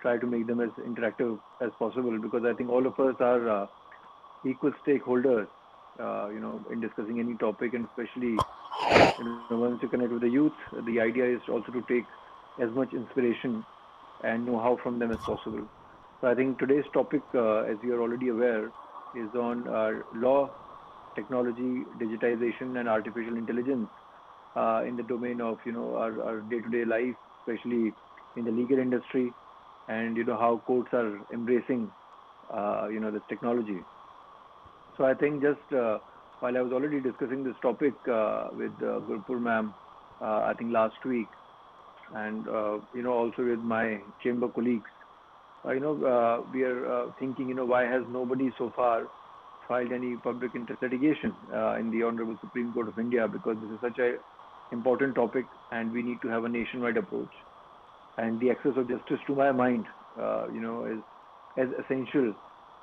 try to make them as interactive as possible, because I think all of us are equal stakeholders, in discussing any topic, and especially, once you connect with the youth, the idea is also to take as much inspiration and know-how from them as possible. So I think today's topic, as you are already aware, is on law, technology, digitization, and artificial intelligence in the domain of our day-to-day life, especially in the legal industry, and how courts are embracing this technology. So I think just while I was already discussing this topic with Gurpur ma'am, I think last week, and also with my chamber colleagues, we are thinking, why has nobody so far filed any public interest litigation in the Honorable Supreme Court of India, because this is such a important topic and we need to have a nationwide approach. And the access of justice, to my mind, is as essential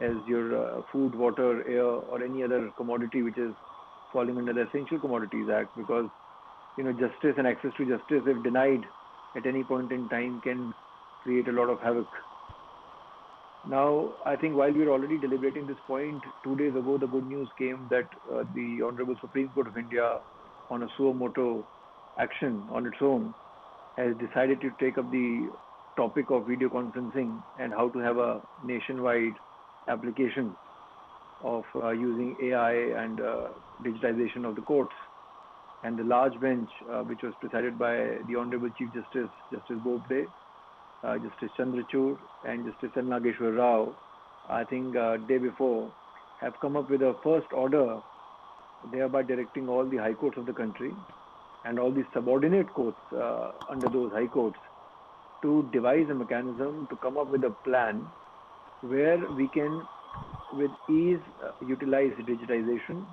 as your food, water, air, or any other commodity which is falling under the Essential Commodities Act, because justice and access to justice, if denied at any point in time, can create a lot of havoc. Now, I think while we were already deliberating this point, 2 days ago, the good news came that the Honorable Supreme Court of India, on a suo moto action on its own, has decided to take up the topic of video conferencing and how to have a nationwide application of using AI and digitization of the courts. And the large bench, which was presided by the Honorable Chief Justice, Justice Bobde, Justice Chandrachud, and Justice N. Nageshwar Rao, I think day before, have come up with a first order, thereby directing all the high courts of the country and all the subordinate courts under those high courts to devise a mechanism to come up with a plan where we can, with ease, utilize digitization,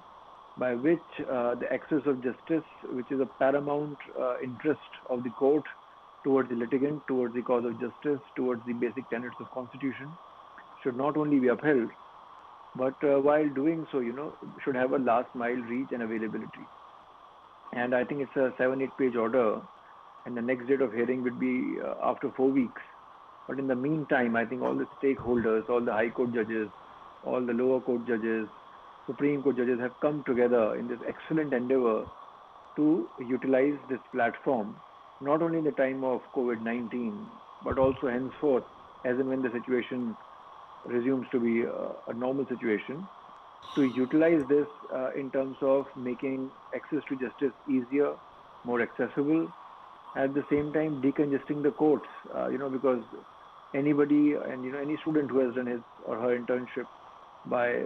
by which the access of justice, which is a paramount interest of the court towards the litigant, towards the cause of justice, towards the basic tenets of constitution, should not only be upheld, but while doing so, should have a last mile reach and availability. And I think it's a 7-8 page order, and the next date of hearing would be after 4 weeks. But in the meantime, I think all the stakeholders, all the high court judges, all the lower court judges, Supreme Court judges have come together in this excellent endeavor to utilize this platform, not only in the time of COVID-19, but also henceforth, as and when the situation resumes to be a normal situation, to utilize this in terms of making access to justice easier, more accessible, at the same time decongesting the courts, because anybody and any student who has done his or her internship by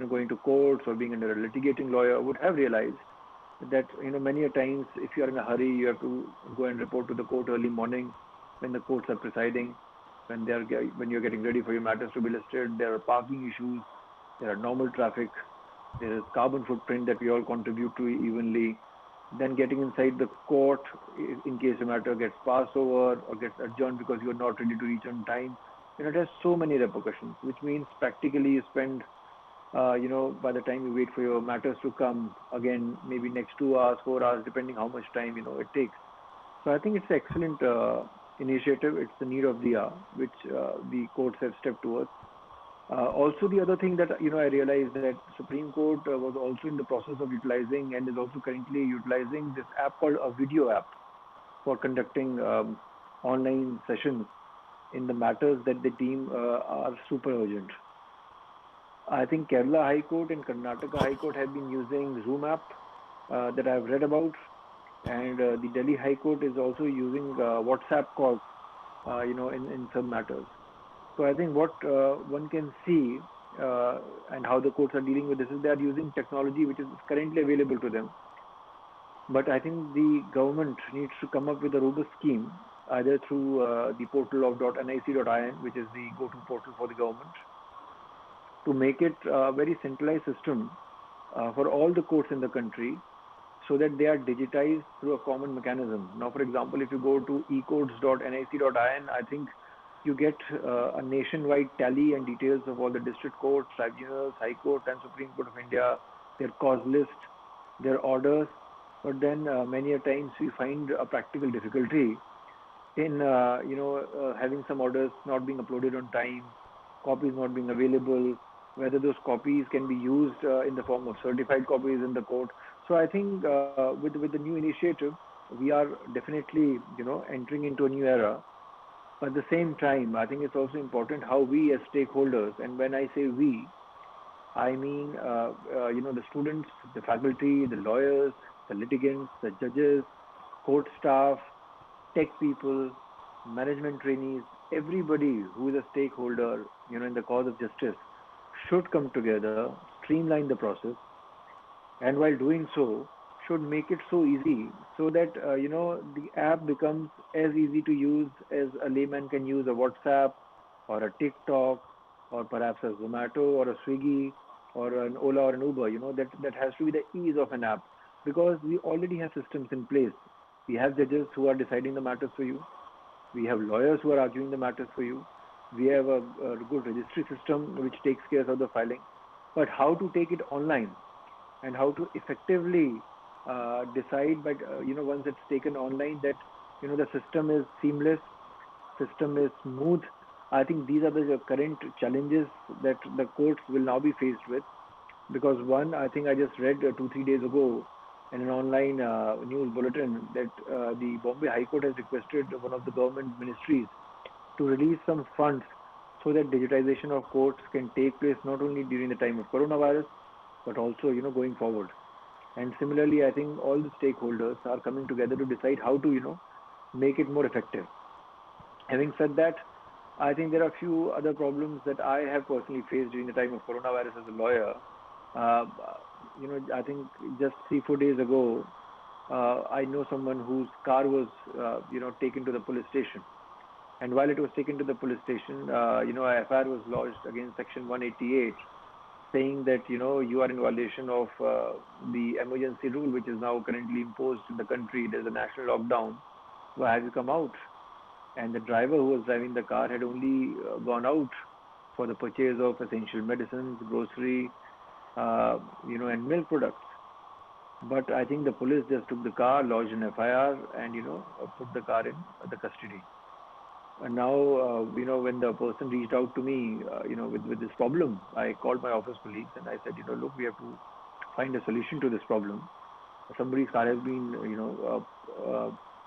going to courts or being under a litigating lawyer would have realized that many a times, if you are in a hurry, you have to go and report to the court early morning when the courts are presiding, when you're getting ready for your matters to be listed. There are parking issues, there are normal traffic, there is carbon footprint that we all contribute to evenly. Then getting inside the court in case a matter gets passed over or gets adjourned because you are not ready to reach on time. It has so many repercussions, which means practically you spend, by the time you wait for your matters to come, again, maybe next 2 hours, 4 hours, depending how much time, it takes. So I think it's an excellent initiative. It's the need of the hour, which the courts have stepped towards. Also, the other thing that, I realized that Supreme Court was also in the process of utilizing and is also currently utilizing this app called a video app for conducting online sessions in the matters that they deem are super urgent. I think Kerala High Court and Karnataka High Court have been using Zoom app that I've read about, and the Delhi High Court is also using WhatsApp calls, in some matters. So I think what one can see and how the courts are dealing with this is they are using technology which is currently available to them. But I think the government needs to come up with a robust scheme, either through the portal of .nic.in, which is the go-to portal for the government, to make it a very centralized system for all the courts in the country, so that they are digitized through a common mechanism. Now, for example, if you go to ecourts.nic.in, I think you get a nationwide tally and details of all the district courts, tribunals, High Court and Supreme Court of India, their cause list, their orders. But then many a times we find a practical difficulty in having some orders not being uploaded on time, copies not being available, whether those copies can be used in the form of certified copies in the court. So I think with the new initiative, we are definitely entering into a new era. But at the same time, I think it's also important how we as stakeholders, and when I say we, I mean the students, the faculty, the lawyers, the litigants, the judges, court staff, tech people, management trainees, everybody who is a stakeholder, in the cause of justice, should come together, streamline the process, and while doing so, should make it so easy so that the app becomes as easy to use as a layman can use a WhatsApp or a TikTok or perhaps a Zomato or a Swiggy or an Ola or an Uber. That has to be the ease of an app because we already have systems in place. We have judges who are deciding the matters for you. We have lawyers who are arguing the matters for you. We have a good registry system which takes care of the filing. But how to take it online and how to effectively decide, but once it's taken online, that the system is seamless, system is smooth. I think these are the current challenges that the courts will now be faced with. Because one, I think I just read 2 3 days ago in an online news bulletin that the Bombay High Court has requested one of the government ministries to release some funds so that digitization of courts can take place not only during the time of coronavirus but also going forward. And similarly, I think all the stakeholders are coming together to decide how to make it more effective. Having said that, I think there are a few other problems that I have personally faced during the time of coronavirus as a lawyer. uh, I think just 3 4 days ago, I know someone whose car was taken to the police station, and while it was taken to the police station, a FIR was lodged against Section 188, saying that you are in violation of the emergency rule, which is now currently imposed in the country. There's a national lockdown. Why have you come out? And the driver who was driving the car had only gone out for the purchase of essential medicines, grocery, and milk products. But I think the police just took the car, lodged an FIR, and put the car in the custody. And now, when the person reached out to me, with this problem, I called my office colleagues and I said, look, we have to find a solution to this problem. Somebody's car has been,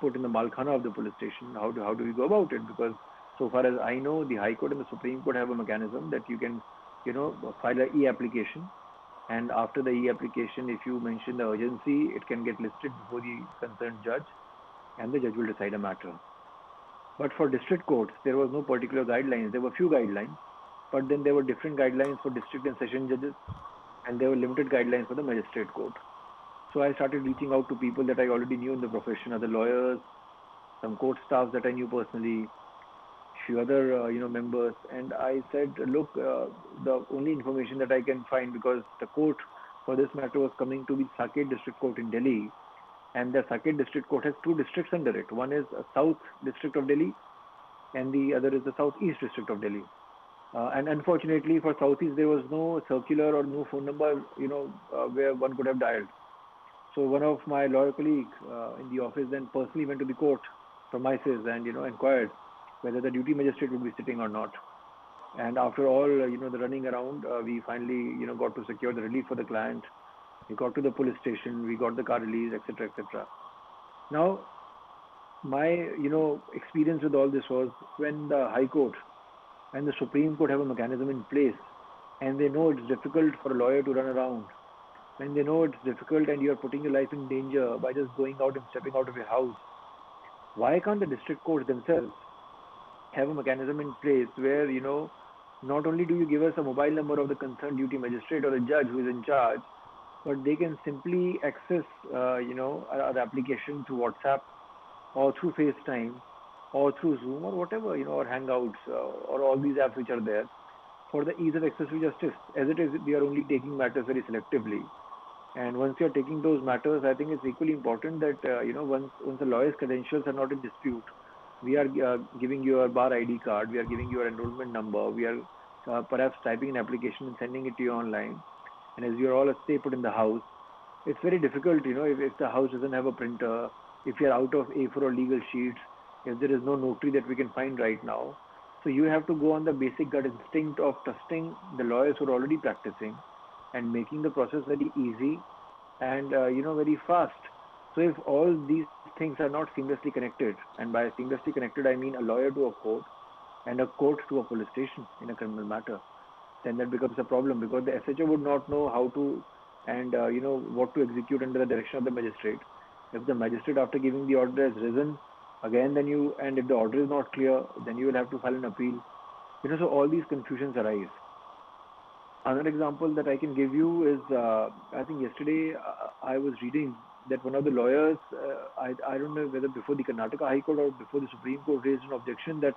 put in the Malkhana of the police station. How do we go about it? Because so far as I know, the High Court and the Supreme Court have a mechanism that you can, file a e-application, and after the e-application, if you mention the urgency, it can get listed before the concerned judge, and the judge will decide a matter. But for district courts, there was no particular guidelines. There were few guidelines, but then there were different guidelines for district and session judges, and there were limited guidelines for the magistrate court. So I started reaching out to people that I already knew in the profession, other lawyers, some court staffs that I knew personally, few other members, and I said, look, the only information that I can find, because the court for this matter was coming to the Saket District Court in Delhi, and the Saket District Court has two districts under it. One is South District of Delhi, and the other is the Southeast District of Delhi. And unfortunately for Southeast, there was no circular or no phone number, where one could have dialed. So one of my lawyer colleague in the office then personally went to the court premises and inquired whether the duty magistrate would be sitting or not. And after all, the running around, we finally got to secure the relief for the client. We got to the police station, we got the car released, etc., etc. Now, my experience with all this was when the High Court and the Supreme Court have a mechanism in place, and they know it's difficult for a lawyer to run around, when they know it's difficult and you're putting your life in danger by just going out and stepping out of your house, why can't the district courts themselves have a mechanism in place where, not only do you give us a mobile number of the concerned duty magistrate or the judge who is in charge, but they can simply access, our application through WhatsApp or through FaceTime or through Zoom or whatever, or Hangouts or all these apps which are there for the ease of access to justice. As it is, we are only taking matters very selectively. And once you are taking those matters, I think it's equally important that once the lawyer's credentials are not in dispute, we are giving you a bar ID card, we are giving you your enrollment number, we are perhaps typing an application and sending it to you online. And as you are all stay put in the house, it's very difficult, if the house doesn't have a printer, if you are out of A4 or legal sheets, if there is no notary that we can find right now. So you have to go on the basic gut instinct of trusting the lawyers who are already practicing and making the process very easy and very fast. So if all these things are not seamlessly connected, and by seamlessly connected I mean a lawyer to a court and a court to a police station in a criminal matter, then that becomes a problem because the SHO would not know how to and what to execute under the direction of the magistrate. If the magistrate after giving the order has risen again, then you and if the order is not clear, then you will have to file an appeal. So all these confusions arise. Another example that I can give you is I think yesterday I was reading that one of the lawyers, I don't know whether before the Karnataka High Court or before the Supreme Court raised an objection that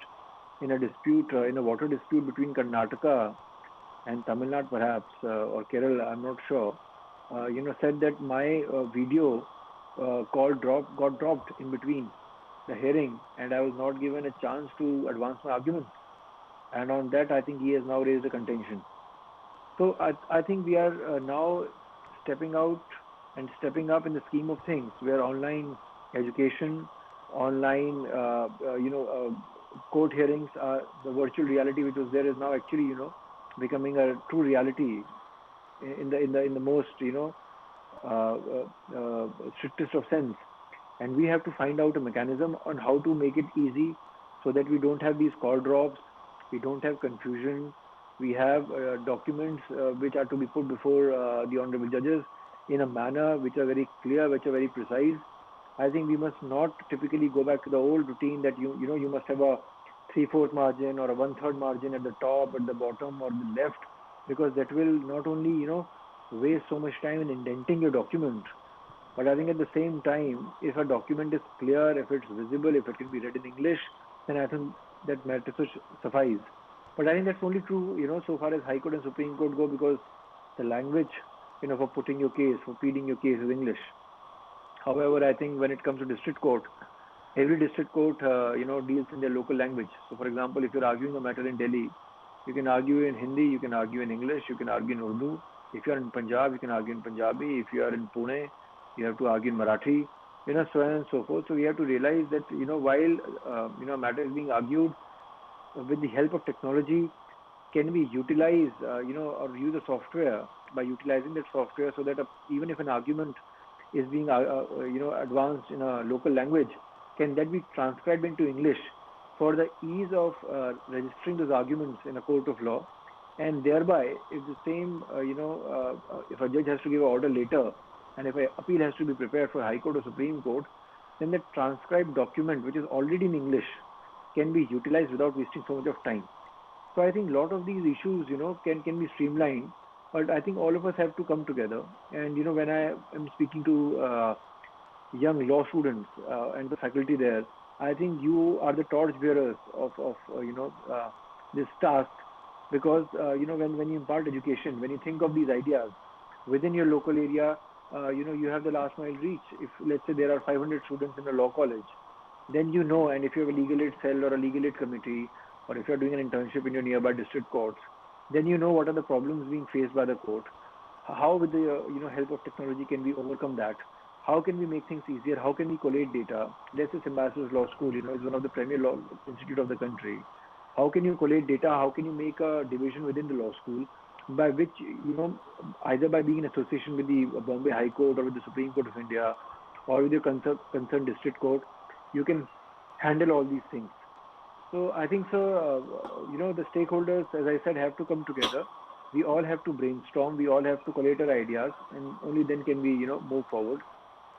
in a dispute, in a water dispute between Karnataka and Tamil Nadu perhaps, or Kerala, I'm not sure, said that my video call got dropped in between the hearing and I was not given a chance to advance my arguments. And on that, I think he has now raised a contention. So I think we are now stepping out and stepping up in the scheme of things where online education, online, court hearings, the virtual reality which was there is now actually, becoming a true reality in the most, strictest of sense. And we have to find out a mechanism on how to make it easy so that we don't have these call drops, we don't have confusion, we have documents which are to be put before the honorable judges in a manner which are very clear, which are very precise. I think we must not typically go back to the old routine that you must have a 3/4 margin or a 1/3 margin at the top, at the bottom, or the left, because that will not only waste so much time in indenting your document, but I think at the same time, if a document is clear, if it's visible, if it can be read in English, then I think that matters should suffice. But I think that's only true, so far as High Court and Supreme Court go, because the language, for putting your case, for pleading your case is English. However, I think when it comes to district court, every district court, deals in their local language. So, for example, if you're arguing a matter in Delhi, you can argue in Hindi, you can argue in English, you can argue in Urdu. If you're in Punjab, you can argue in Punjabi. If you are in Pune, you have to argue in Marathi, so on and so forth. So we have to realize that, while, a matter is being argued with the help of technology, can we utilize, or use a software by utilizing that software so that even if an argument is being, advanced in a local language, can that be transcribed into English for the ease of registering those arguments in a court of law? And thereby, if the same, if a judge has to give an order later, and if an appeal has to be prepared for High Court or Supreme Court, then the transcribed document, which is already in English, can be utilized without wasting so much of time. So I think a lot of these issues, can be streamlined, but I think all of us have to come together. And, when I am speaking to young law students and the faculty there, I think you are the torch bearers of this task, because when you impart education, when you think of these ideas within your local area, you have the last mile reach. If let's say there are 500 students in a law college, then and if you have a legal aid cell or a legal aid committee, or if you're doing an internship in your nearby district courts, then what are the problems being faced by the court. How with the help of technology can we overcome that? How can we make things easier? How can we collate data? Let's say Symbiosis Law School, is one of the premier law institute of the country. How can you collate data? How can you make a division within the law school by which, either by being in association with the Bombay High Court or with the Supreme Court of India or with your concerned district court, you can handle all these things. So I think, sir, the stakeholders, as I said, have to come together. We all have to brainstorm. We all have to collate our ideas, and only then can we, move forward.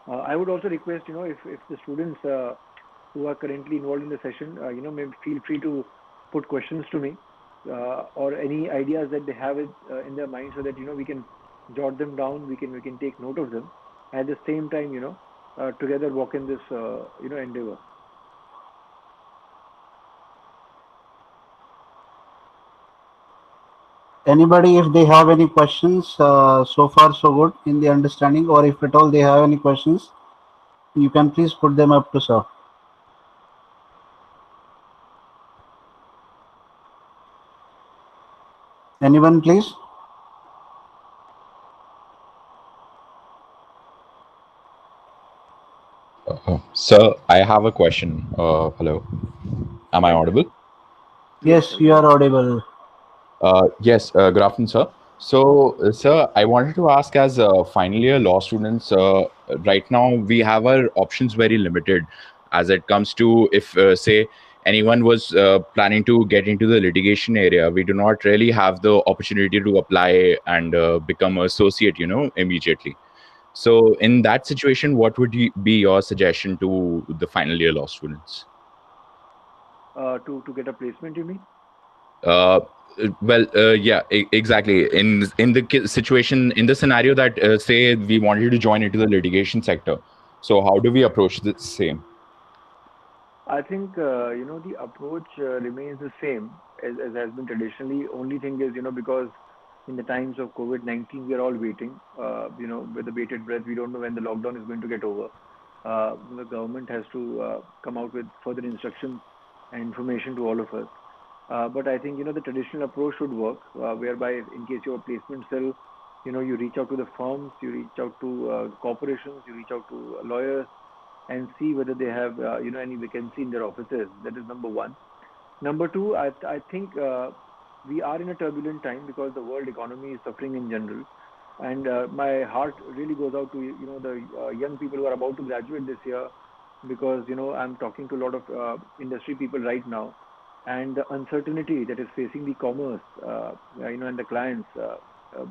I would also request, if the students who are currently involved in the session, may feel free to put questions to me or any ideas that they have in their mind, so that we can jot them down. We can take note of them. At the same time, together walk in this endeavor. Anybody, if they have any questions, so far so good in the understanding, or if at all they have any questions, you can please put them up to sir. Anyone, please? Sir, I have a question. Hello. Am I Right. audible? Yes, Yes, I you can. are audible. Yes, good afternoon, sir. So, sir, I wanted to ask as final year law students, right now we have our options very limited as it comes to if, say, anyone was planning to get into the litigation area, we do not really have the opportunity to apply and become associate, immediately. So, in that situation, what would be your suggestion to the final year law students? To get a placement, you mean? Uh, yeah, exactly. In the situation, in the scenario that say we wanted to join into the litigation sector, so how do we approach the same? I think the approach remains the same as has been traditionally. Only thing is, because in the times of COVID-19, we are all waiting. With the bated breath, we don't know when the lockdown is going to get over. The government has to come out with further instructions and information to all of us. But I think the traditional approach should work, whereby in case you have a placement cell, you reach out to the firms, you reach out to corporations, you reach out to lawyers and see whether they have any vacancy in their offices. That is number one. Number two, I think we are in a turbulent time because the world economy is suffering in general, and my heart really goes out to the young people who are about to graduate this year, because I'm talking to a lot of industry people right now, and the uncertainty that is facing the commerce, and the clients,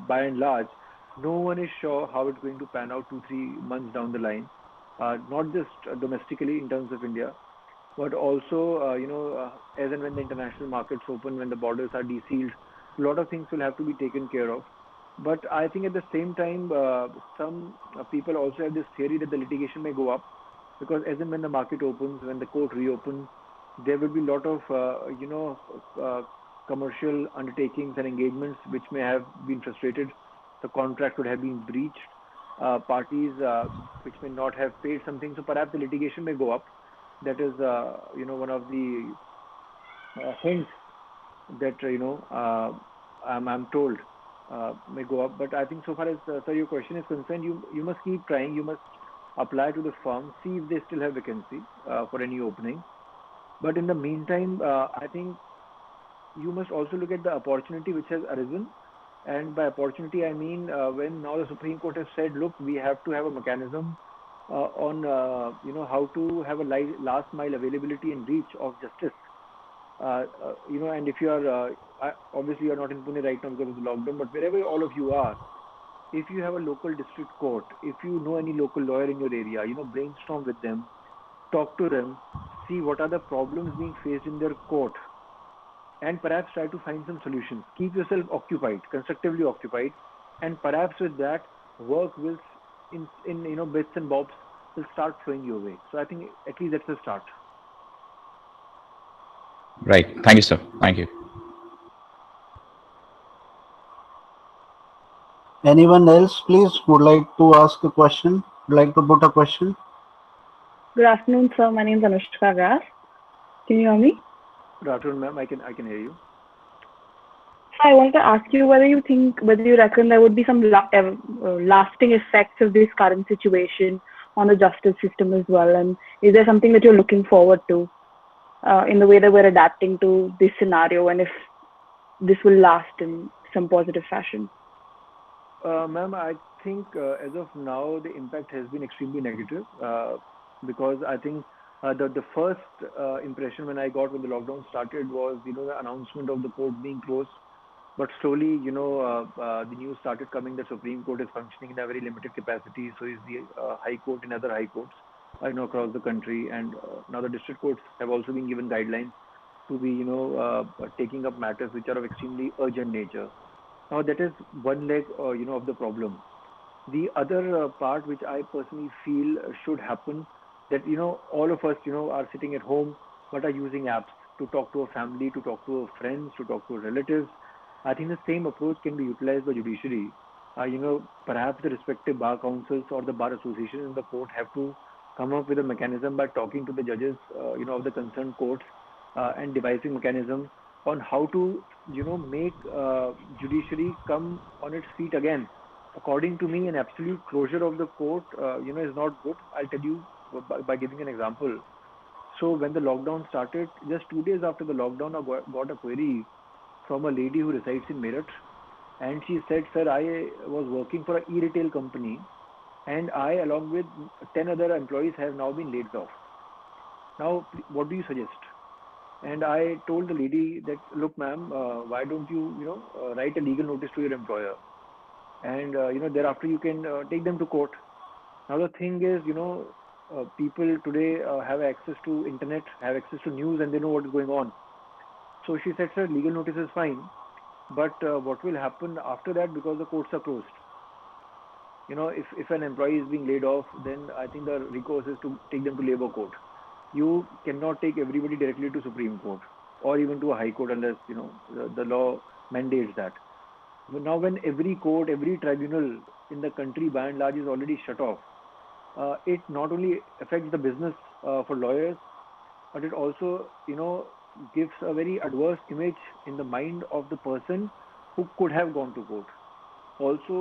by and large, no one is sure how it's going to pan out 2 3 months down the line, not just domestically in terms of India, but also, as and when the international markets open, when the borders are desealed, a lot of things will have to be taken care of. But I think at the same time, some people also have this theory that the litigation may go up, because as and when the market opens, when the court reopens, there will be a lot of, commercial undertakings and engagements which may have been frustrated. The contract would have been breached. Parties which may not have paid something, so perhaps the litigation may go up. That is, one of the hints that I'm told may go up. But I think so far as sir, your question is concerned, you must keep trying. You must apply to the firm, see if they still have vacancy for any opening. But in the meantime, I think you must also look at the opportunity which has arisen. And by opportunity, I mean when now the Supreme Court has said, look, we have to have a mechanism on how to have a last mile availability and reach of justice. And if you are obviously you are not in Pune right now because of the lockdown, but wherever all of you are, if you have a local district court, if you know any local lawyer in your area, brainstorm with them, talk to them, see what are the problems being faced in their court, and perhaps try to find some solutions. Keep yourself occupied, constructively occupied, and perhaps with that, work will, in bits and bobs, will start flowing your way. So I think at least that's a start. Right. Thank you, sir. Thank you. Anyone else, please, would like to ask a question? Would like to put a question? Good afternoon, sir. My name is Anushka Gas. Can you hear me? Good afternoon, ma'am. I can hear you. So I wanted to ask you whether you reckon there would be some lasting effects of this current situation on the justice system as well, and is there something that you're looking forward to in the way that we're adapting to this scenario, and if this will last in some positive fashion? Ma'am, I think as of now, the impact has been extremely negative, because I think the first impression when I got when the lockdown started was, the announcement of the court being closed. But slowly, the news started coming that Supreme Court is functioning in a very limited capacity. So is the High Court and other high courts, across the country. And now the district courts have also been given guidelines to be, taking up matters which are of extremely urgent nature. Now that is one leg, of the problem. The other part which I personally feel should happen, that all of us are sitting at home but are using apps to talk to a family, to talk to our friends, to talk to our relatives. I think the same approach can be utilized by judiciary. Perhaps the respective bar councils or the bar association in the court have to come up with a mechanism by talking to the judges, of the concerned courts, and devising mechanism on how to make judiciary come on its feet again. According to me, an absolute closure of the court, is not good. I'll tell you by giving an example. So when the lockdown started, just 2 days after the lockdown, I got a query from a lady who resides in Meerut, and she said, "Sir, I was working for a e-retail company, and I, along with 10 other employees, have now been laid off. Now, what do you suggest?" And I told the lady that, "Look, ma'am, why don't you, write a legal notice to your employer, and thereafter you can take them to court." Now the thing is, people today have access to internet, have access to news, and they know what is going on. So she said, "Sir, legal notice is fine, but what will happen after that, because the courts are closed? If an employee is being laid off, then I think the recourse is to take them to labor court. You cannot take everybody directly to Supreme Court or even to a high court unless the law mandates that. But now, when every court, every tribunal in the country by and large is already shut off, it not only affects the business for lawyers, but it also gives a very adverse image in the mind of the person who could have gone to court. Also,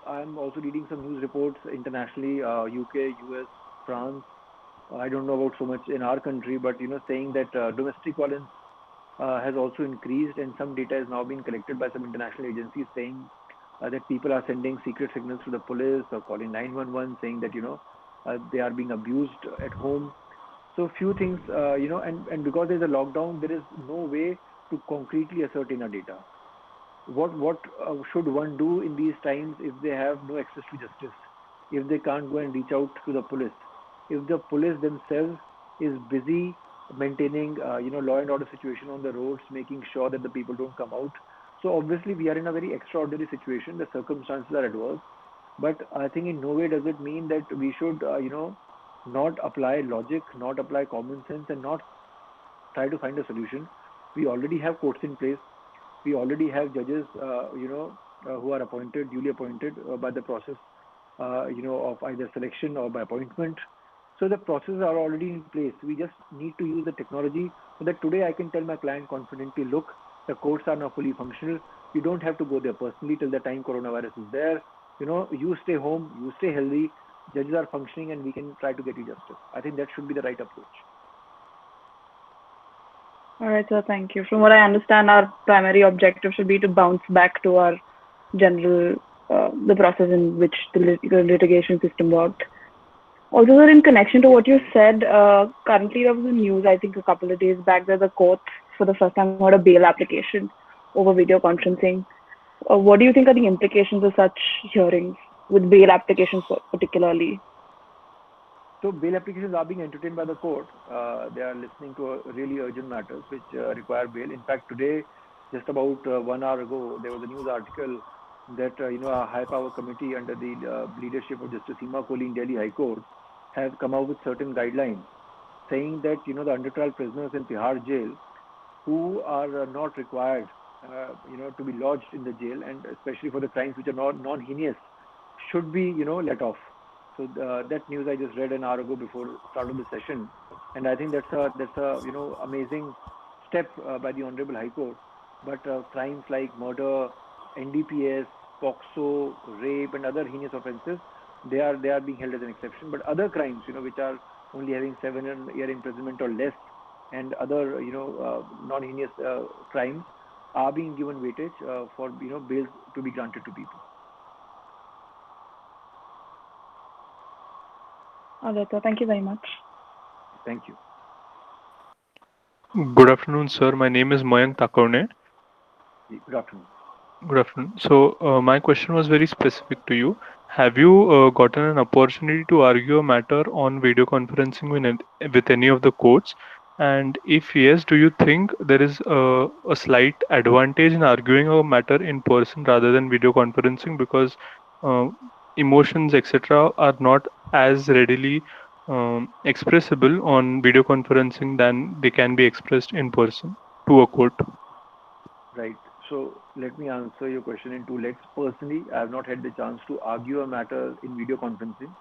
I'm also reading some news reports internationally, UK, US, France. I don't know about so much in our country, but saying that domestic violence has also increased, and some data is now being collected by some international agencies saying that people are sending secret signals to the police or calling 911, saying that they are being abused at home. So few things, and because there's a lockdown, there is no way to concretely ascertain a data. What should one do in these times if they have no access to justice, if they can't go and reach out to the police, if the police themselves is busy maintaining law and order situation on the roads, making sure that the people don't come out? So obviously we are in a very extraordinary situation. The circumstances are adverse, but I think in no way does it mean that we should not apply logic, not apply common sense, and not try to find a solution. We already have courts in place. We already have judges, who are appointed, duly appointed by the process, of either selection or by appointment. So the processes are already in place. We just need to use the technology so that today I can tell my client confidently, look, the courts are now fully functional. You don't have to go there personally till the time coronavirus is there. You stay home, you stay healthy, judges are functioning, and we can try to get you justice. I think that should be the right approach. All right, sir. Thank you. From what I understand, our primary objective should be to bounce back to our general, the process in which the litigation system worked. Also, sir, in connection to what you said, currently there was a news, I think a couple of days back, that the court for the first time heard a bail application over video conferencing. What do you think are the implications of such hearings, with bail applications particularly? So bail applications are being entertained by the court. They are listening to really urgent matters which require bail. In fact, today, just about 1 hour ago, there was a news article that a high power committee under the leadership of Justice Seema Kohli in Delhi High Court have come out with certain guidelines saying that the under trial prisoners in Tihar jail who are not required to be lodged in the jail, and especially for the crimes which are non-heinous, should be let off. So that news I just read an hour ago before start of the session, and I think that's a amazing step by the Honorable High Court. But crimes like murder, NDPS, POXO, rape, and other heinous offences, they are being held as an exception. But other crimes, which are only having 7-year imprisonment or less, and other non-heinous crimes, are being given weightage for bails to be granted to people. All right, sir. Thank you very much. Thank you. Good afternoon, sir. My name is Mayank Takone. Good afternoon. Good afternoon. So, my question was very specific to you. Have you gotten an opportunity to argue a matter on video conferencing with any of the courts? And if yes, do you think there is a slight advantage in arguing a matter in person rather than video conferencing, because emotions, etc., are not as readily expressible on video conferencing than they can be expressed in person to a court? Right. So let me answer your question in two legs. Personally, I have not had the chance to argue a matter in video conferencing.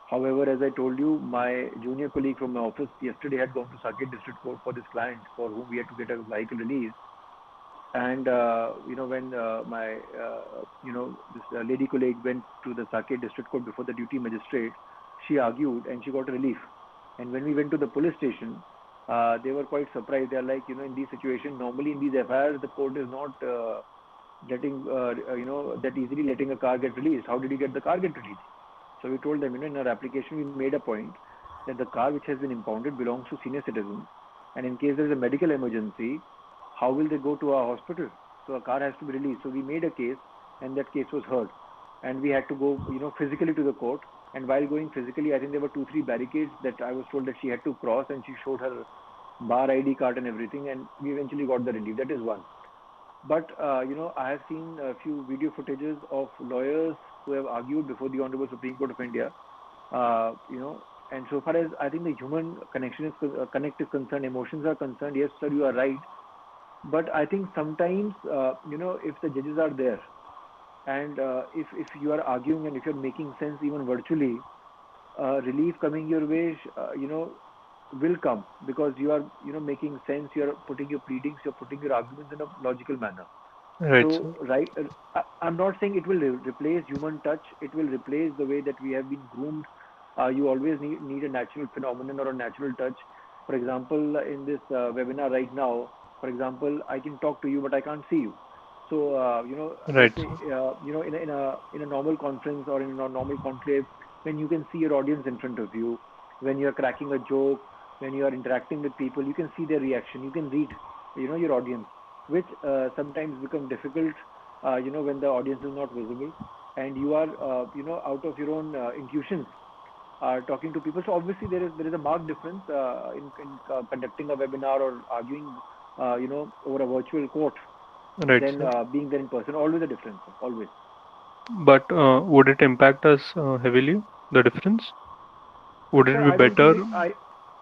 However, as I told you, my junior colleague from my office yesterday had gone to Saket District Court for this client for whom we had to get a vehicle release. And when this lady colleague went to the Saket District Court before the duty magistrate, she argued and she got relief. And when we went to the police station, they were quite surprised. They are like, in these situations, normally in these FIRs, the court is not letting, that easily letting a car get released. How did you get the car get released? So we told them, in our application, we made a point that the car which has been impounded belongs to senior citizens. And in case there is a medical emergency, how will they go to our hospital? So a car has to be released. So we made a case, and that case was heard. And we had to go, physically to the court. And while going physically, I think there were 2-3 barricades that I was told that she had to cross, and she showed her bar ID card and everything, and we eventually got the relief. That is one. But, I have seen a few video footages of lawyers who have argued before the Honorable Supreme Court of India, and so far as I think the human connect is concerned, emotions are concerned, yes, sir, you are right. But I think sometimes, if the judges are there, and if you are arguing and if you're making sense even virtually, relief coming your way, will come, because you are, making sense, you are putting your pleadings, you're putting your arguments in a logical manner. Right, So, sir. right, I'm not saying it will replace human touch. It will replace the way that we have been groomed. You always need a natural phenomenon or a natural touch. For example, in this webinar right now, for example, I can talk to you, but I can't see you. So, Right, let's say, sir. in a normal conference or in a normal conclave, when you can see your audience in front of you, when you are cracking a joke, when you are interacting with people, you can see their reaction. You can read, your audience, which sometimes become difficult, when the audience is not visible, and you are, out of your own intuitions, talking to people. So obviously there is a marked difference in conducting a webinar or arguing, over a virtual court Right, than sir. being there in person. Always a difference, always. But would it impact us heavily? The difference? Would it Sir, be better?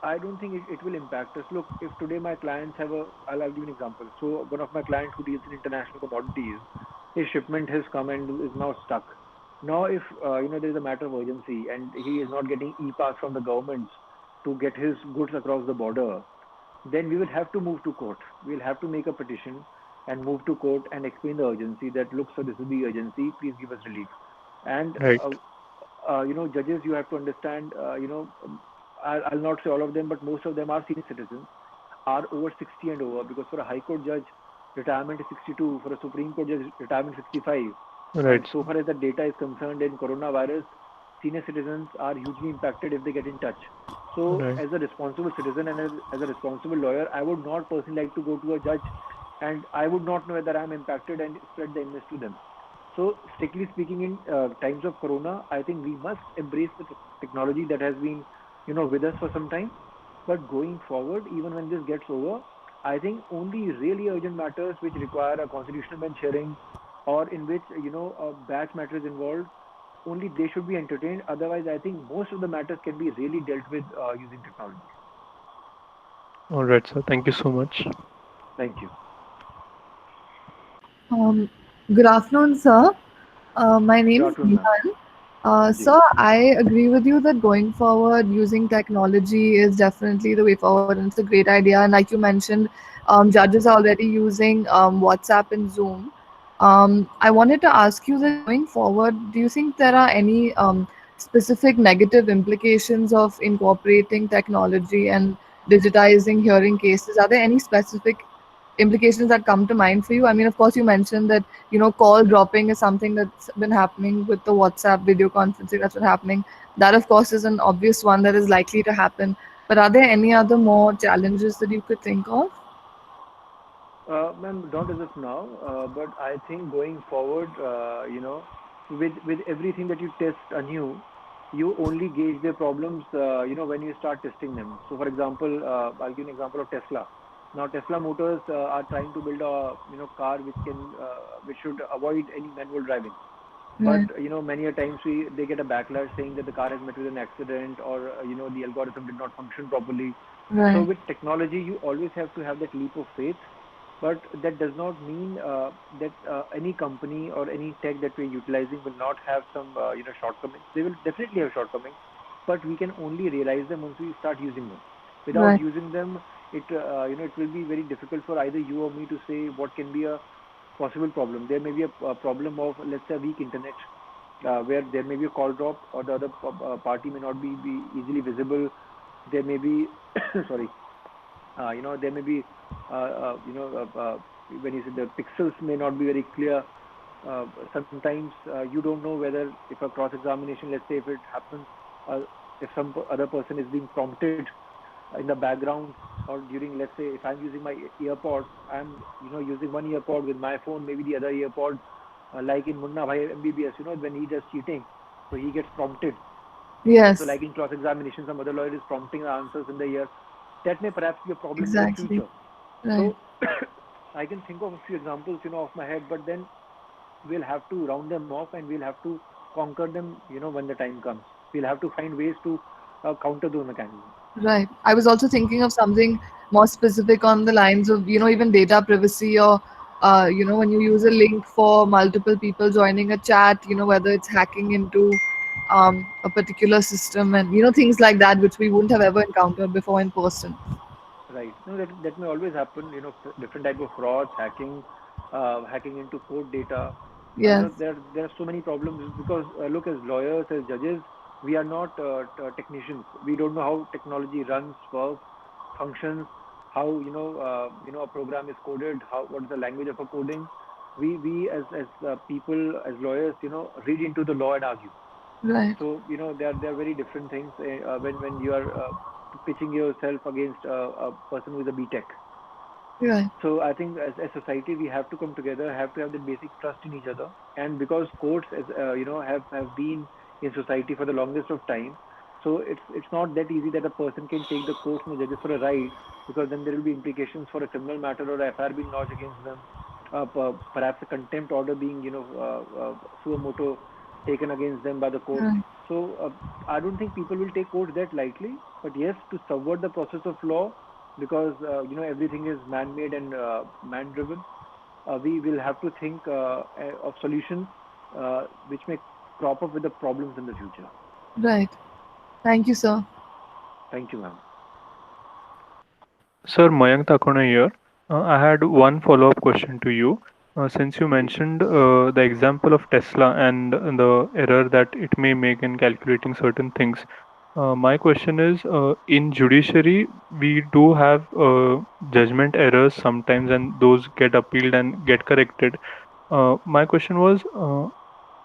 I don't think it will impact us. Look, if today my clients I'll give you an example. So one of my clients who deals in international commodities, his shipment has come and is now stuck. Now, if there is a matter of urgency and he is not getting e-pass from the governments to get his goods across the border, then we will have to move to court. We'll have to make a petition and move to court and explain the urgency that, look, sir, this is the urgency. Please give us relief. And Right. judges, you have to understand, I'll not say all of them, but most of them are senior citizens, are over 60 and over, because for a High Court judge, retirement is 62, for a Supreme Court judge, retirement 65. Right, And so sir. far as the data is concerned in coronavirus, senior citizens are hugely impacted if they get in touch. So Right. as a responsible citizen and as a responsible lawyer, I would not personally like to go to a judge, and I would not know whether I'm impacted and spread the illness to them. So strictly speaking, in times of corona, I think we must embrace the technology that has been, with us for some time. But going forward, even when this gets over, I think only really urgent matters which require a constitutional bench hearing, or in which, a batch matter is involved, only they should be entertained. Otherwise, I think most of the matters can be really dealt with using technology. All right, sir. Thank you so much. Thank you. Um, Good afternoon, sir. My name Good is afternoon, ma'am. Nehan. Ji. Sir, I agree with you that going forward, using technology is definitely the way forward, and it's a great idea. And like you mentioned, judges are already using WhatsApp and Zoom. I wanted to ask you that going forward, do you think there are any specific negative implications of incorporating technology and digitizing hearing cases? Are there any specific implications that come to mind for you? I mean, of course, you mentioned that call dropping is something that's been happening with the WhatsApp video conferencing that's been happening. That, of course, is an obvious one that is likely to happen. But are there any other more challenges that you could think of? Ma'am, not as of now, but I think going forward, with everything that you test anew, you only gauge their problems, when you start testing them. So, for example, I'll give an example of Tesla. Now, Tesla Motors are trying to build a car which should avoid any manual driving. But Right. many a times they get a backlash saying that the car has met with an accident, or the algorithm did not function properly. So Right. with technology, you always have to have that leap of faith, but that does not mean that any company or any tech that we're utilizing will not have some shortcomings. They will definitely have shortcomings, but we can only realize them once we start using them. Without Right. using them, it will be very difficult for either you or me to say what can be a possible problem. There may be a problem of, let's say, a weak internet, where there may be a call drop or the other party may not be easily visible. There may be, sorry, there may be, when you say the pixels may not be very clear. Sometimes you don't know whether if a cross examination, let's say if it happens, if some other person is being prompted in the background, or during, let's say if I'm using my earpod, I'm using one earpod with my phone, maybe the other earpod, like in Munna Bhai MBBS, when he does cheating, so he gets prompted. Yes. So like in cross examination, some other lawyer is prompting the answers in the ear. That may perhaps be a problem Exactly. in the future. Right. So I can think of a few examples, off my head, but then we'll have to round them off and we'll have to conquer them, when the time comes. We'll have to find ways to counter those mechanisms. Right. I was also thinking of something more specific on the lines of, even data privacy, or, when you use a link for multiple people joining a chat, whether it's hacking into a particular system, and, things like that, which we wouldn't have ever encountered before in person. Right. No, that may always happen. Different type of frauds, hacking into court data. Yes. There are so many problems because look, as lawyers, as judges, we are not technicians. We don't know how technology runs, works, functions, how a program is coded, what is the language of a coding. We as people, as lawyers, read into the law and argue. Right. So there are very different things when you are pitching yourself against a person who is a B.Tech. Right. So I think as a society we have to come together, have to have the basic trust in each other, and because courts, as have been in society for the longest of time, so it's not that easy that a person can take the courts and the judges for a ride, because then there will be implications for a criminal matter or a FIR being lodged against them, perhaps a contempt order being suo moto taken against them by the court. Right. So I don't think people will take courts that lightly, but yes, to subvert the process of law, because everything is man-made and man-driven. We will have to think of solutions which may crop up with the problems in the future. Right. Thank you, sir. Thank you, ma'am. Sir, Mayank Takona here. I had one follow-up question to you. Since you mentioned the example of Tesla and the error that it may make in calculating certain things, my question is, in judiciary, we do have judgment errors sometimes, and those get appealed and get corrected. My question was,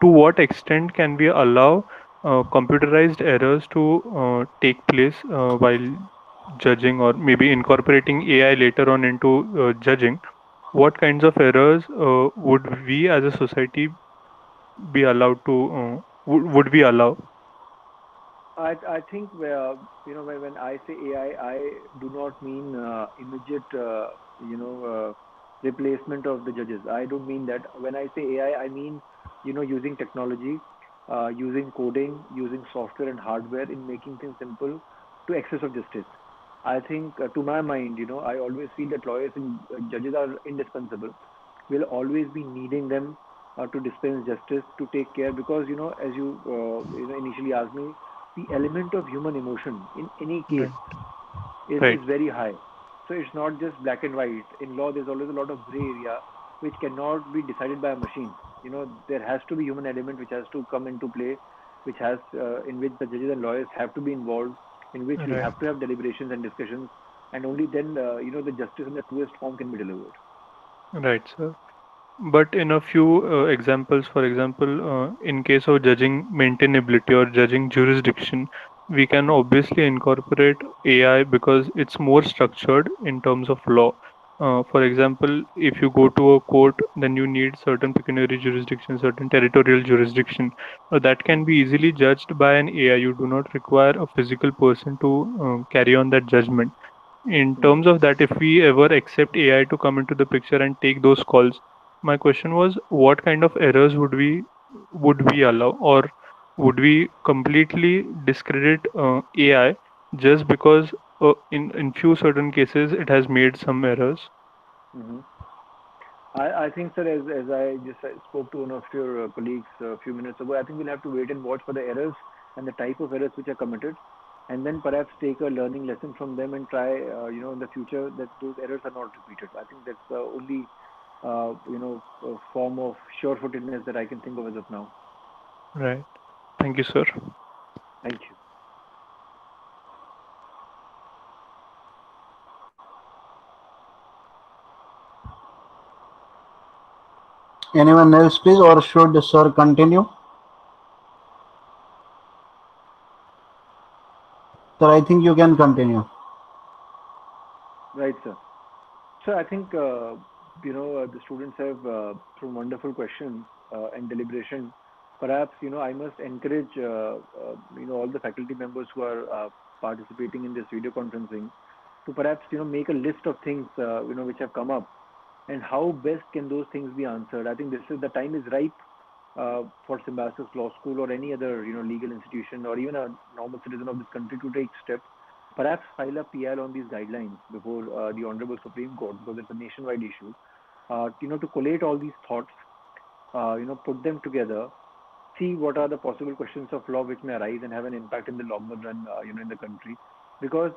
to what extent can we allow computerized errors to take place while judging, or maybe incorporating AI later on into judging? What kinds of errors would we as a society be allowed to, would we allow? I think when I say AI, I do not mean immediate replacement of the judges. I don't mean that. When I say AI, I mean using technology, using coding, using software and hardware in making things simple to access of justice. I think, to my mind, I always feel that lawyers and judges are indispensable. We'll always be needing them to dispense justice, to take care, because as you initially asked me, the element of human emotion in any case Right. is Right. very high. So it's not just black and white. In law, there's always a lot of gray area which cannot be decided by a machine. There has to be human element which has to come into play, which has in which the judges and lawyers have to be involved, in which we Right. have to have deliberations and discussions, and only then the justice in the truest form can be delivered. Right, sir. But in a few examples, for example, in case of judging maintainability or judging jurisdiction, we can obviously incorporate AI because it's more structured in terms of law. For example, if you go to a court, then you need certain pecuniary jurisdiction, certain territorial jurisdiction. That can be easily judged by an AI. You do not require a physical person to carry on that judgment. In terms of that, if we ever accept AI to come into the picture and take those calls, my question was, what kind of errors would we allow, or would we completely discredit AI just because in few certain cases it has made some errors? Hmm. I think, sir, as I just spoke to one of your colleagues a few minutes ago, I think we'll have to wait and watch for the errors and the type of errors which are committed, and then perhaps take a learning lesson from them and try, in the future that those errors are not repeated. I think that's the only, form of sure-footedness that I can think of as of now. Right. Thank you, sir. Thank you. Anyone else, please, or should sir continue? Sir, I think you can continue. Right, sir. So I think the students have through wonderful questions and deliberation. Perhaps I must encourage all the faculty members who are participating in this video conferencing to perhaps make a list of things which have come up, and how best can those things be answered. I think this is the time is ripe for Symbiosis Law School or any other legal institution or even a normal citizen of this country to take steps. Perhaps file a PL on these guidelines before the Honorable Supreme Court, because it's a nationwide issue. To collate all these thoughts, put them together, see what are the possible questions of law which may arise and have an impact in the longer run, in the country. Because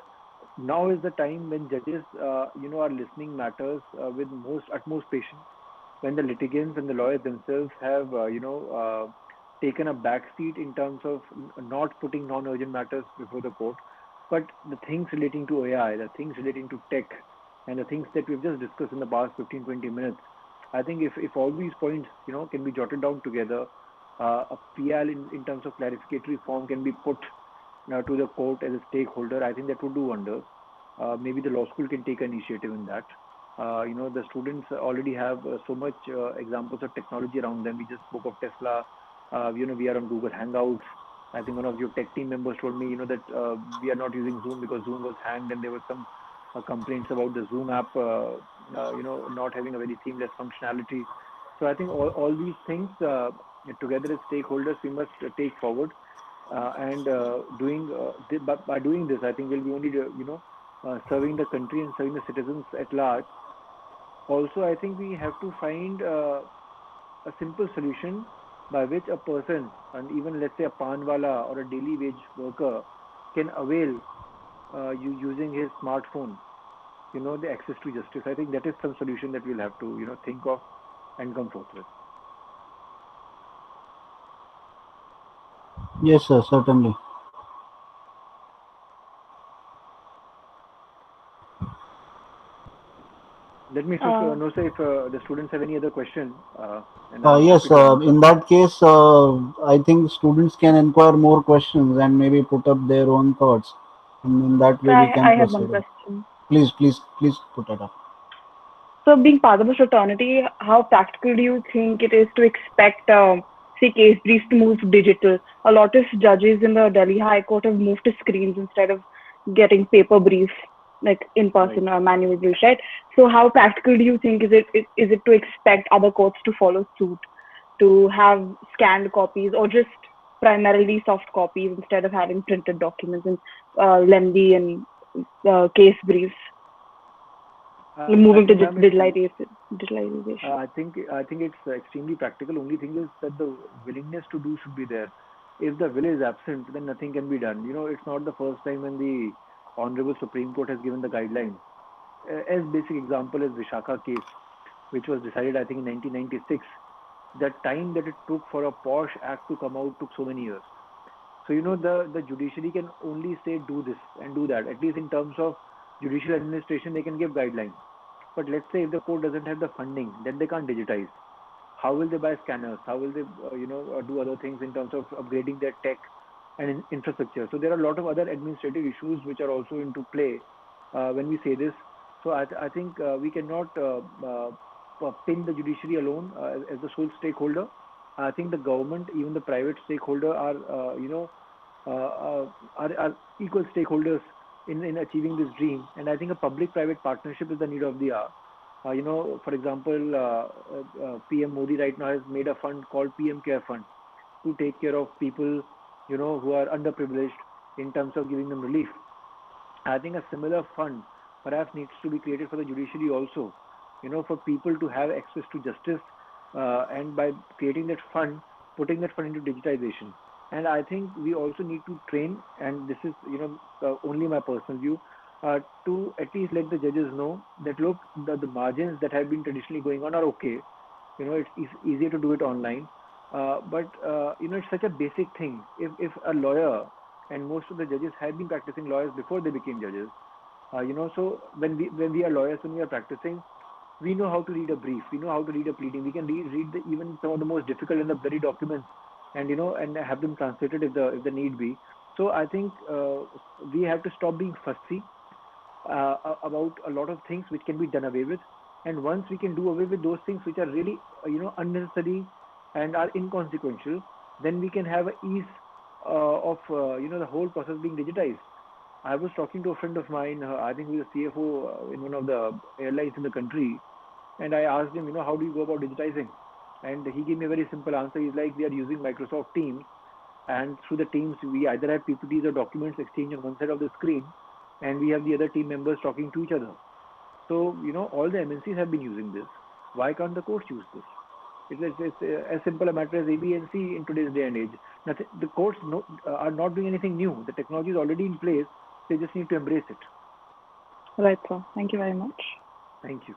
now is the time when judges, are listening matters with utmost patience, when the litigants and the lawyers themselves have, taken a back seat in terms of not putting non-urgent matters before the court, but the things relating to AI, the things relating to tech, and the things that we've just discussed in the past 15, 20 minutes, I think if all these points, can be jotted down together, a PL in terms of clarificatory form can be put to the court as a stakeholder, I think that would do wonders. Maybe the law school can take initiative in that. The students already have so much examples of technology around them. We just spoke of Tesla. We are on Google Hangouts. I think one of your tech team members told me, that we are not using Zoom because Zoom was hanged, and there were some complaints about the Zoom app, not having a very seamless functionality. So I think all these things together as stakeholders we must take forward, and by doing this, I think we'll be only serving the country and serving the citizens at large. Also, I think we have to find a simple solution by which a person, and even let's say a panwala or a daily wage worker, can avail using his smartphone, the access to justice. I think that is some solution that we'll have to think of and come forth with. Yes, sir, certainly. Let me know, sir, if the students have any other question. Yes, in that case, I think students can inquire more questions and maybe put up their own thoughts. And in that way, we can I have one proceed. question. Please put it up. So, being part of a fraternity, how practical do you think it is to expect, say, case briefs to move digital? A lot of judges in the Delhi High Court have moved to screens instead of getting paper briefs, like in person or manual briefs, right? So, how practical do you think is it to expect other courts to follow suit, to have scanned copies or just primarily soft copies instead of having printed documents and lengthy and case briefs? Moving to digitalization. I think it's extremely practical. Only thing is that the willingness to do should be there. If the will is absent, then nothing can be done. It's not the first time when the Honorable Supreme Court has given the guidelines. As basic example is Vishakha case, which was decided I think in 1996. The time that it took for a POSH Act to come out took so many years. So the judiciary can only say do this and do that. At least in terms of judicial administration, they can give guidelines. But let's say if the court doesn't have the funding, then they can't digitize. How will they buy scanners? How will they, do other things in terms of upgrading their tech and infrastructure? So there are a lot of other administrative issues which are also into play when we say this. So I think we cannot pin the judiciary alone as the sole stakeholder. I think the government, even the private stakeholder, are equal stakeholders in achieving this dream. And I think a public-private partnership is the need of the hour. For example, PM Modi right now has made a fund called PM Care Fund to take care of people, who are underprivileged in terms of giving them relief. I think a similar fund perhaps needs to be created for the judiciary also, for people to have access to justice, and by creating that fund, putting that fund into digitization. And I think we also need to train, and this is, only my personal view, to at least let the judges know that, look, the margins that have been traditionally going on are okay. It's easier to do it online. But it's such a basic thing. If a lawyer, and most of the judges had been practicing lawyers before they became judges, so when we are lawyers, when we are practicing, we know how to read a brief, we know how to read a pleading, we can read even some of the most difficult and the very documents, and and have them translated if the need be. So I think we have to stop being fussy about a lot of things which can be done away with. And once we can do away with those things which are really unnecessary and are inconsequential, then we can have a ease of the whole process being digitized. I was talking to a friend of mine, I think he's a CFO in one of the airlines in the country, and I asked him, how do you go about digitizing? And he gave me a very simple answer. He's like, we are using Microsoft Teams, and through the Teams, we either have PPTs or documents exchange on one side of the screen, and we have the other team members talking to each other. So, all the MNCs have been using this. Why can't the courts use this? It's as simple a matter as A, B, and C in today's day and age. Nothing, the courts are not doing anything new. The technology is already in place. They just need to embrace it. Right, sir. Thank you very much. Thank you.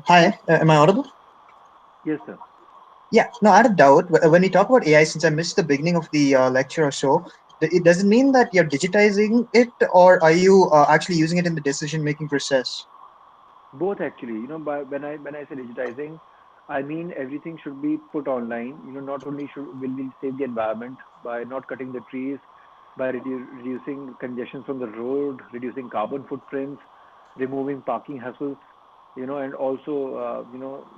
Hi, am I audible? Yes, sir. Yeah, no, I had a doubt. When you talk about AI, since I missed the beginning of the lecture or so, does it mean that you're digitizing it, or are you actually using it in the decision-making process? Both actually. When I say digitizing, I mean everything should be put online. Not only will we save the environment by not cutting the trees, by reducing congestion from the road, reducing carbon footprints, removing parking hassles, and also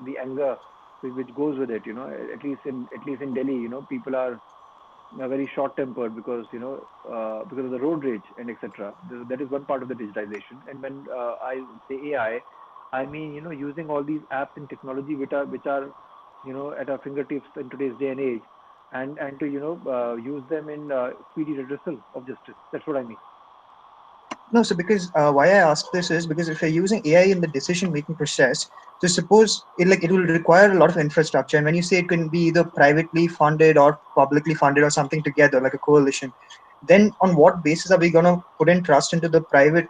the anger which goes with it. At least in Delhi, people are very short tempered because of the road rage and etc. That is one part of the digitization. And when I say AI, I mean using all these apps and technology which are at our fingertips in today's day and age, and to use them in speedy redressal of justice. That's what I mean. No, so because why I ask this is because if you're using AI in the decision-making process, so suppose it will require a lot of infrastructure, and when you say it can be either privately funded or publicly funded or something together, like a coalition, then on what basis are we going to put in trust into the private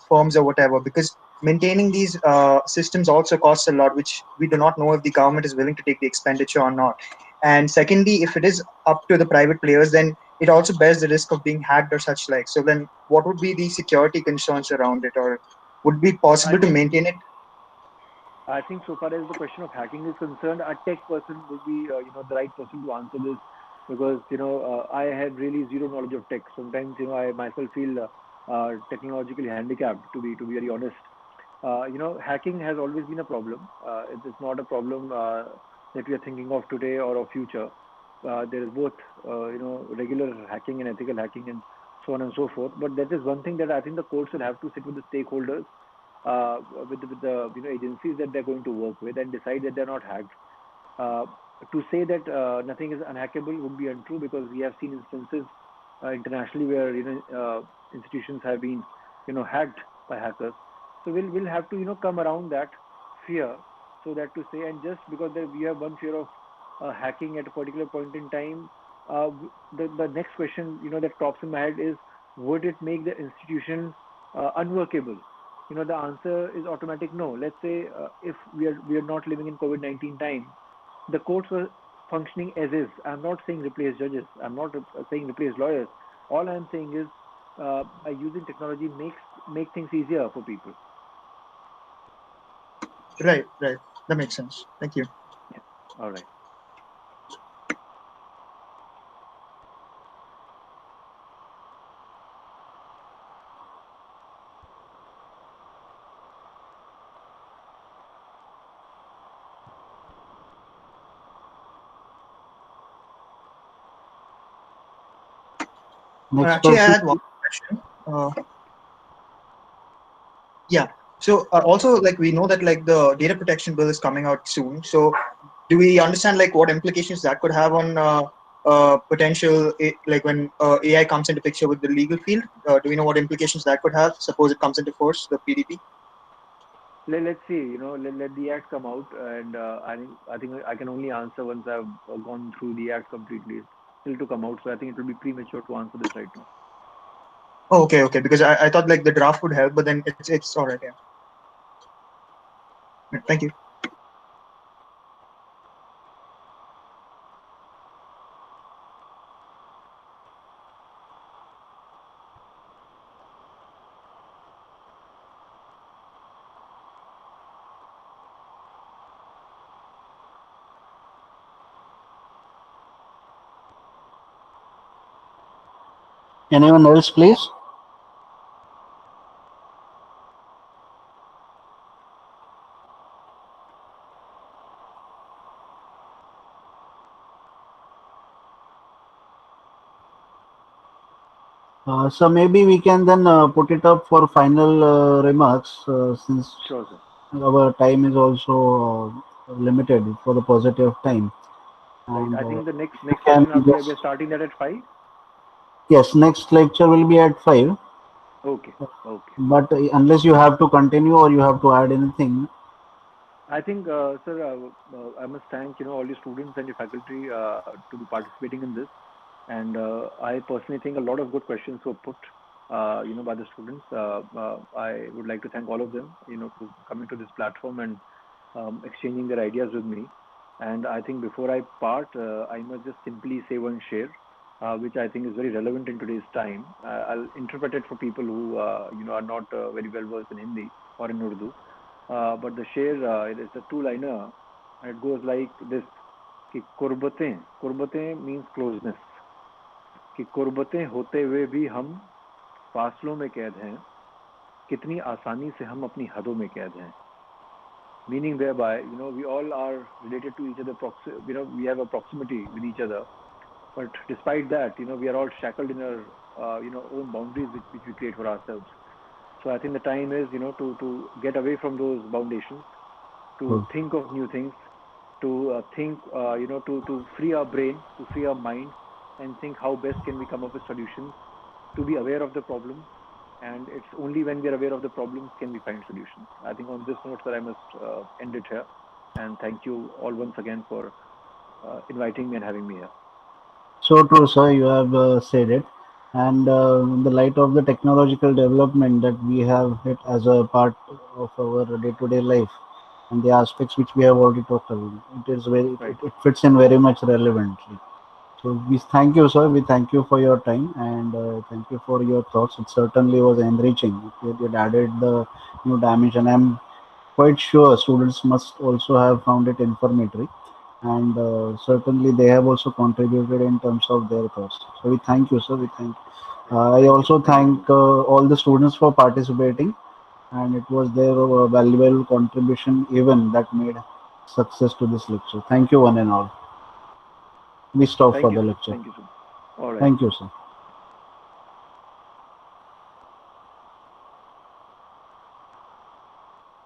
firms or whatever? Because maintaining these systems also costs a lot, which we do not know if the government is willing to take the expenditure or not. And secondly, if it is up to the private players, then it also bears the risk of being hacked or such like. So then what would be the security concerns around it, or would it be I possible to think maintain it? I think so far as the question of hacking is concerned, a tech person would be the right person to answer this, because I have really zero knowledge of tech. Sometimes I myself feel technologically handicapped, to be very honest. Hacking has always been a problem. It's not a problem that we are thinking of today or of future. There is both regular hacking and ethical hacking and so on and so forth. But that is one thing that I think the courts will have to sit with the stakeholders, with the agencies that they're going to work with, and decide that they're not hacked. Uh, to say that nothing is unhackable would be untrue, because we have seen instances internationally where institutions have been hacked by hackers. So we'll have to come around that fear, so that to say, and just because we have one fear of hacking at a particular point in time, the next question that pops in my head is, would it make the institution unworkable? The answer is automatic no. Let's say if we are not living in COVID-19 time, the courts were functioning as is. I'm not saying replace judges. I'm not saying replace lawyers. All I'm saying is by using technology make things easier for people. Right, right. That makes sense. Thank you. Yeah. All right. Next Actually, I person. had one question. Yeah. So also, like, we know that like the data protection bill is coming out soon. So do we understand like what implications that could have on potential like when AI comes into picture with the legal field? Do we know what implications that could have? Suppose it comes into force, the PDP. let's see. Let the act come out, and I think I can only answer once I've gone through the act completely. Still to come out, so I think it will be premature to answer this right now. Oh, okay. Because I thought like the draft would help, but then it's all right. Yeah. Thank you. Anyone else, please? So maybe we can then put it up for final remarks, since Sure, sir. our time is also limited for the positive time. Right. And I think the next we can session we just, are starting that at 5. yes, next lecture will be at 5. Okay. Okay. But unless you have to continue or you have to add anything. I think, sir, I must thank all the students and the faculty to be participating in this. And I personally think a lot of good questions were put, by the students. I would like to thank all of them, to coming to this platform and exchanging their ideas with me. And I think before I part, I must just simply say one share, which I think is very relevant in today's time. I'll interpret it for people who, are not very well versed in Hindi or in Urdu. But the share, it is a two-liner, and it goes like this: कि कुर्बतें means closeness. कि कुर्बतें होते हुए भी हम फासलों में कैद हैं, कितनी आसानी से हम अपनी हदों में कैद हैं. Meaning thereby, we all are related to each other. We have a proximity with each other, but despite that, we are all shackled in our, own boundaries which we create for ourselves. So I think the time is, to get away from those foundations, to think of new things, to think, to free our brain, to free our mind, and think how best can we come up with solutions, to be aware of the problems. And it's only when we are aware of the problems can we find solutions. I think on this note, sir, I must end it here. And thank you all once again for inviting me and having me here. So true, sir. You have said it. And in the light of the technological development that we have it as a part of our day-to-day life, and the aspects which we have already talked about, it is very, Right. it fits in very much relevantly. So we thank you, sir. We thank you for your time, and thank you for your thoughts. It certainly was enriching. You had added the new dimension. I'm quite sure students must also have found it informative, and certainly they have also contributed in terms of their thoughts. So we thank you, sir. We thank. I also thank all the students for participating, and it was their valuable contribution even that made success to this lecture. Thank you, one and all. We stop for Thank you, the sir. lecture. Thank you, sir. All right. Thank you, sir.